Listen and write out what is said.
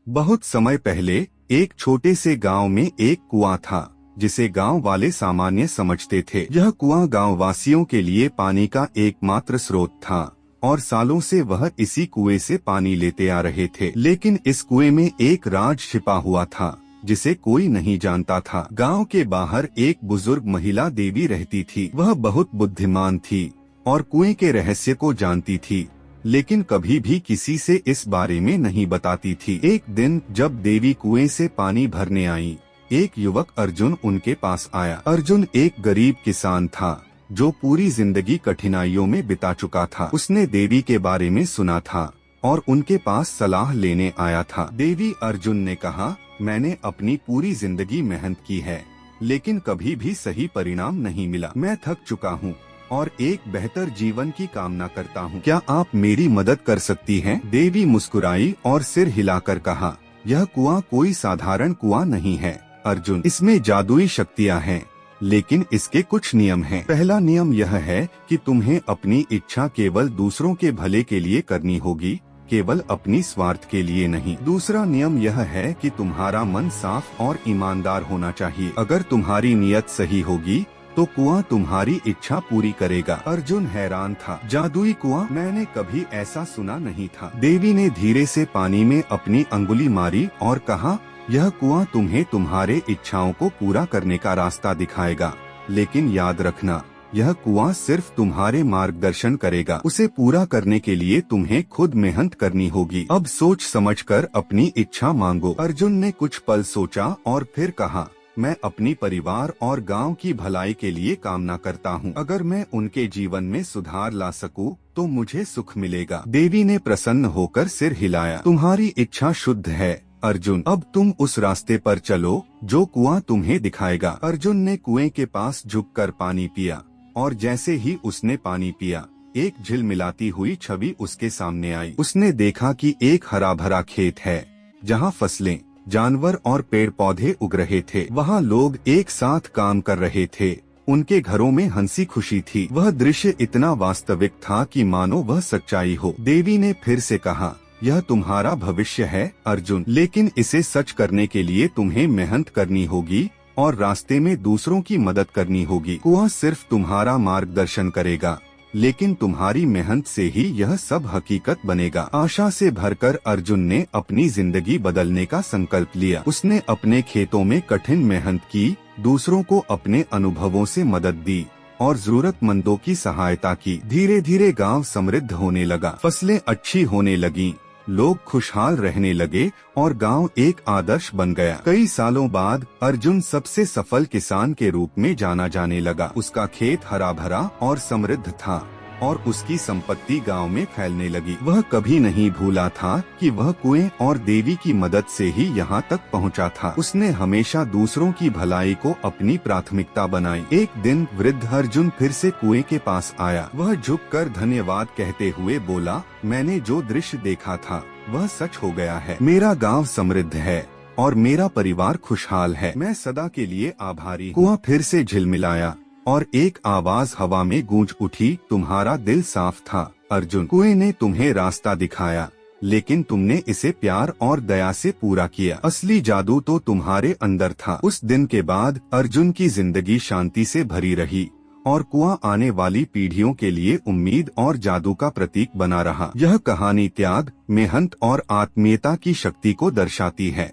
बहुत समय पहले एक छोटे से गांव में एक कुआं था जिसे गांव वाले सामान्य समझते थे। यह कुआं गांव वासियों के लिए पानी का एकमात्र स्रोत था और सालों से वह इसी कुएं से पानी लेते आ रहे थे। लेकिन इस कुएं में एक राज छिपा हुआ था जिसे कोई नहीं जानता था। गांव के बाहर एक बुजुर्ग महिला देवी रहती थी। वह बहुत बुद्धिमान थी और कुएं के रहस्य को जानती थी, लेकिन कभी भी किसी से इस बारे में नहीं बताती थी। एक दिन जब देवी कुएं से पानी भरने आई, एक युवक अर्जुन उनके पास आया। अर्जुन एक गरीब किसान था जो पूरी जिंदगी कठिनाइयों में बिता चुका था। उसने देवी के बारे में सुना था और उनके पास सलाह लेने आया था। देवी अर्जुन ने कहा, मैंने अपनी पूरी जिंदगी मेहनत की है, लेकिन कभी भी सही परिणाम नहीं मिला। मैं थक चुका हूँ और एक बेहतर जीवन की कामना करता हूँ। क्या आप मेरी मदद कर सकती हैं? देवी मुस्कुराई और सिर हिलाकर कहा, यह कुआं कोई साधारण कुआं नहीं है अर्जुन, इसमें जादुई शक्तियाँ हैं, लेकिन इसके कुछ नियम हैं। पहला नियम यह है कि तुम्हें अपनी इच्छा केवल दूसरों के भले के लिए करनी होगी, केवल अपनी स्वार्थ के लिए नहीं। दूसरा नियम यह है कि तुम्हारा मन साफ और ईमानदार होना चाहिए। अगर तुम्हारी नीयत सही होगी तो कुआं तुम्हारी इच्छा पूरी करेगा। अर्जुन हैरान था, जादुई कुआं? मैंने कभी ऐसा सुना नहीं था। देवी ने धीरे से पानी में अपनी अंगुली मारी और कहा, यह कुआं तुम्हें तुम्हारे इच्छाओं को पूरा करने का रास्ता दिखाएगा, लेकिन याद रखना, यह कुआं सिर्फ तुम्हारे मार्गदर्शन करेगा। उसे पूरा करने के लिए तुम्हें खुद मेहनत करनी होगी। अब सोच समझकर अपनी इच्छा मांगो। अर्जुन ने कुछ पल सोचा और फिर कहा, मैं अपनी परिवार और गांव की भलाई के लिए कामना करता हूं। अगर मैं उनके जीवन में सुधार ला सकूं, तो मुझे सुख मिलेगा। देवी ने प्रसन्न होकर सिर हिलाया। तुम्हारी इच्छा शुद्ध है अर्जुन, अब तुम उस रास्ते पर चलो जो कुआं तुम्हें दिखाएगा। अर्जुन ने कुएं के पास झुककर पानी पिया और जैसे ही उसने पानी पिया, एक झिलमिलाती हुई छवि उसके सामने आई। उसने देखा कि एक हरा भरा खेत है जहाँ फसलें, जानवर और पेड़ पौधे उग रहे थे। वहाँ लोग एक साथ काम कर रहे थे। उनके घरों में हंसी खुशी थी। वह दृश्य इतना वास्तविक था कि मानो वह सच्चाई हो। देवी ने फिर से कहा, यह तुम्हारा भविष्य है अर्जुन, लेकिन इसे सच करने के लिए तुम्हें मेहनत करनी होगी और रास्ते में दूसरों की मदद करनी होगी। कुआं सिर्फ तुम्हारा मार्गदर्शन करेगा, लेकिन तुम्हारी मेहनत से ही यह सब हकीकत बनेगा। आशा से भरकर अर्जुन ने अपनी जिंदगी बदलने का संकल्प लिया। उसने अपने खेतों में कठिन मेहनत की, दूसरों को अपने अनुभवों से मदद दी और जरूरतमंदों की सहायता की। धीरे धीरे गांव समृद्ध होने लगा, फसलें अच्छी होने लगीं, लोग खुशहाल रहने लगे और गांव एक आदर्श बन गया। कई सालों बाद अर्जुन सबसे सफल किसान के रूप में जाना जाने लगा। उसका खेत हरा भरा और समृद्ध था और उसकी संपत्ति गांव में फैलने लगी। वह कभी नहीं भूला था कि वह कुएं और देवी की मदद से ही यहाँ तक पहुँचा था। उसने हमेशा दूसरों की भलाई को अपनी प्राथमिकता बनाई। एक दिन वृद्ध अर्जुन फिर से कुएं के पास आया। वह झुककर धन्यवाद कहते हुए बोला, मैंने जो दृश्य देखा था वह सच हो गया है। मेरा गाँव समृद्ध है और मेरा परिवार खुशहाल है। मैं सदा के लिए आभारी हूँ। कुआं फिर से झिलमिलाया और एक आवाज हवा में गूंज उठी, तुम्हारा दिल साफ था अर्जुन, कुएं ने तुम्हें रास्ता दिखाया, लेकिन तुमने इसे प्यार और दया से पूरा किया। असली जादू तो तुम्हारे अंदर था। उस दिन के बाद अर्जुन की जिंदगी शांति से भरी रही और कुआं आने वाली पीढ़ियों के लिए उम्मीद और जादू का प्रतीक बना रहा। यह कहानी त्याग, मेहनत और आत्मीयता की शक्ति को दर्शाती है।